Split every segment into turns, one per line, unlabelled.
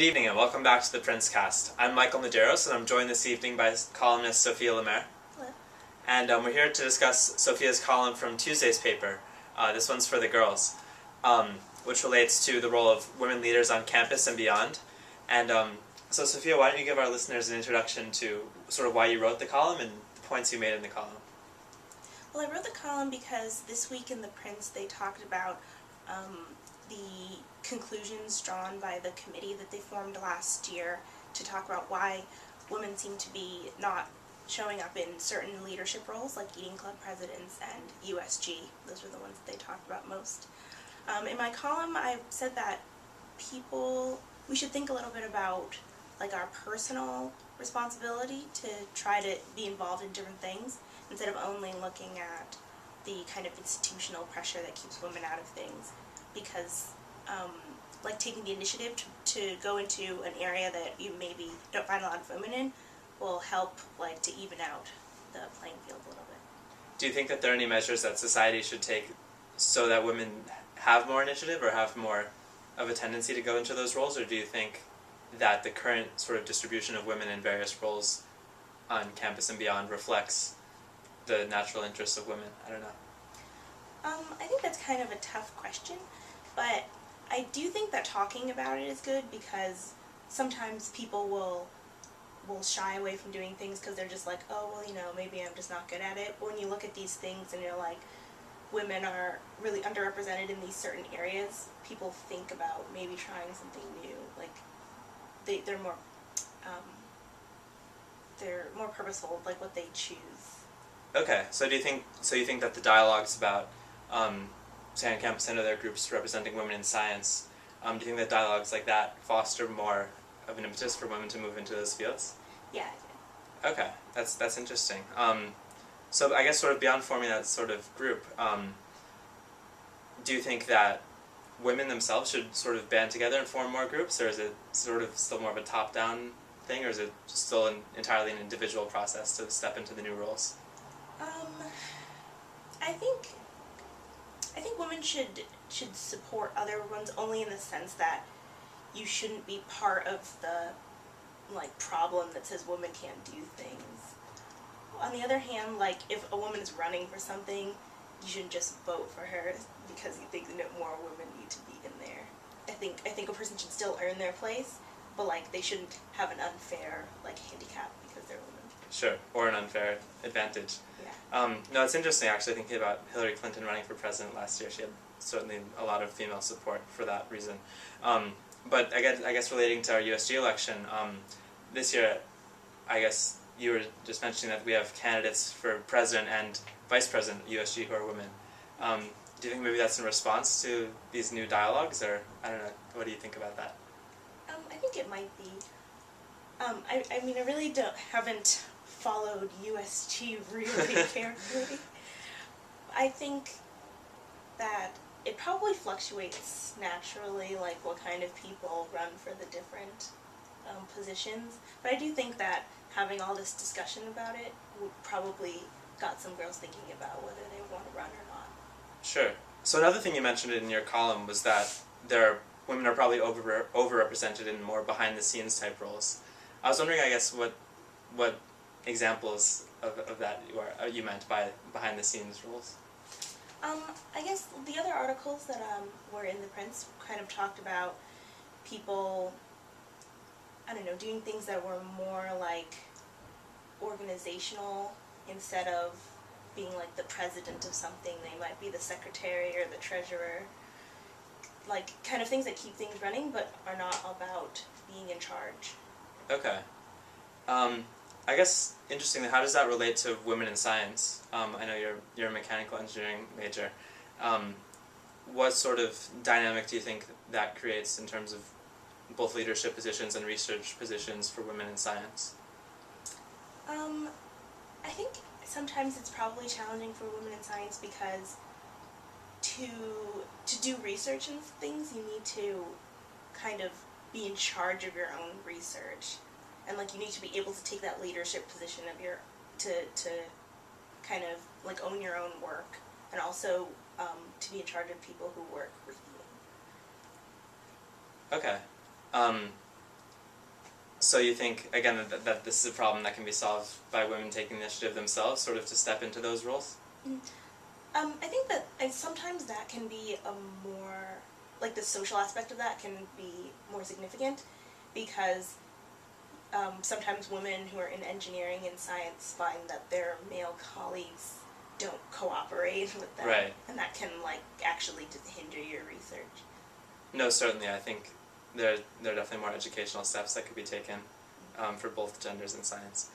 evening and welcome back to the PrinceCast. I'm Michael Medeiros and I'm joined this evening by columnist Sophia Lemaire.
Hello.
And we're here to discuss Sophia's column from Tuesday's paper. This one's for the girls, which relates to the role of women leaders on campus and beyond. And so Sophia, why don't you give our listeners an introduction to sort of why you wrote the column and the points you made in the column?
Well, I wrote the column because this week in the Prince they talked about the conclusions drawn by the committee that they formed last year to talk about why women seem to be not showing up in certain leadership roles like Eating Club presidents and USG. Those were the ones that they talked about most. In my column I said that we should think a little bit about like our personal responsibility to try to be involved in different things instead of only looking at the kind of institutional pressure that keeps women out of things. Because like taking the initiative to go into an area that you maybe don't find a lot of women in will help like to even out the playing field a little bit.
Do you think that there are any measures that society should take so that women have more initiative or have more of a tendency to go into those roles, or do you think that the current sort of distribution of women in various roles on campus and beyond reflects the natural interests of women? I don't know.
I think that's kind of a tough question, but I do think that talking about it is good because sometimes people will shy away from doing things because they're just like, oh, well, you know, maybe I'm just not good at it. But when you look at these things and you're like, women are really underrepresented in these certain areas, people think about maybe trying something new. Like, they're more purposeful, like what they choose.
Okay, so you think that the dialogues about say on campus, I know there are groups representing women in science. Do you think that dialogues like that foster more of an impetus for women to move into those fields?
Yeah, I do.
Okay, that's interesting. So I guess sort of beyond forming that sort of group, do you think that women themselves should sort of band together and form more groups, or is it sort of still more of a top-down thing, or is it still entirely an individual process to step into the new roles?
I think women should support other ones only in the sense that you shouldn't be part of the like problem that says women can't do things. On the other hand, like if a woman is running for something, you shouldn't just vote for her because you think that more women need to be in there. I think a person should still earn their place, but like they shouldn't have an unfair like handicap because they're women.
Sure, or an unfair advantage.
Yeah.
No, it's interesting actually thinking about Hillary Clinton running for president last year. She had certainly a lot of female support for that reason. But I guess relating to our USG election, this year, I guess you were just mentioning that we have candidates for president and vice president at USG who are women. Do you think maybe that's in response to these new dialogues, or I don't know, what do you think about that?
I think it might be. I mean, I really haven't followed USG really carefully. I think that it probably fluctuates naturally, like what kind of people run for the different positions. But I do think that having all this discussion about it would probably got some girls thinking about whether they want to run or not.
Sure. So another thing you mentioned in your column was that women are probably overrepresented in more behind-the-scenes type roles. I was wondering, I guess, what examples of that you meant by behind-the-scenes roles?
I guess the other articles that were in the Prince kind of talked about people, I don't know, doing things that were more like organizational instead of being like the president of something. They might be the secretary or the treasurer, like kind of things that keep things running but are not about being in charge.
Okay. I guess, interestingly, how does that relate to women in science? I know you're a mechanical engineering major. What sort of dynamic do you think that creates in terms of both leadership positions and research positions for women in science?
I think sometimes it's probably challenging for women in science because to do research and things, you need to kind of be in charge of your own research. And like you need to be able to take that leadership position of to kind of like own your own work, and also to be in charge of people who work with you.
Okay. So you think, again, that this is a problem that can be solved by women taking the initiative themselves, sort of to step into those roles?
I think that sometimes that can be a more, like the social aspect of that can be more significant, because sometimes women who are in engineering and science find that their male colleagues don't cooperate with them,
Right.
and that can like actually hinder your research.
No, certainly. I think there are definitely more educational steps that could be taken for both genders in science.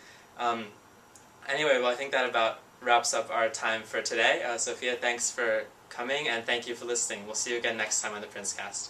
Anyway, well, I think that about wraps up our time for today. Sophia, thanks for coming, and thank you for listening. We'll see you again next time on the PrinceCast.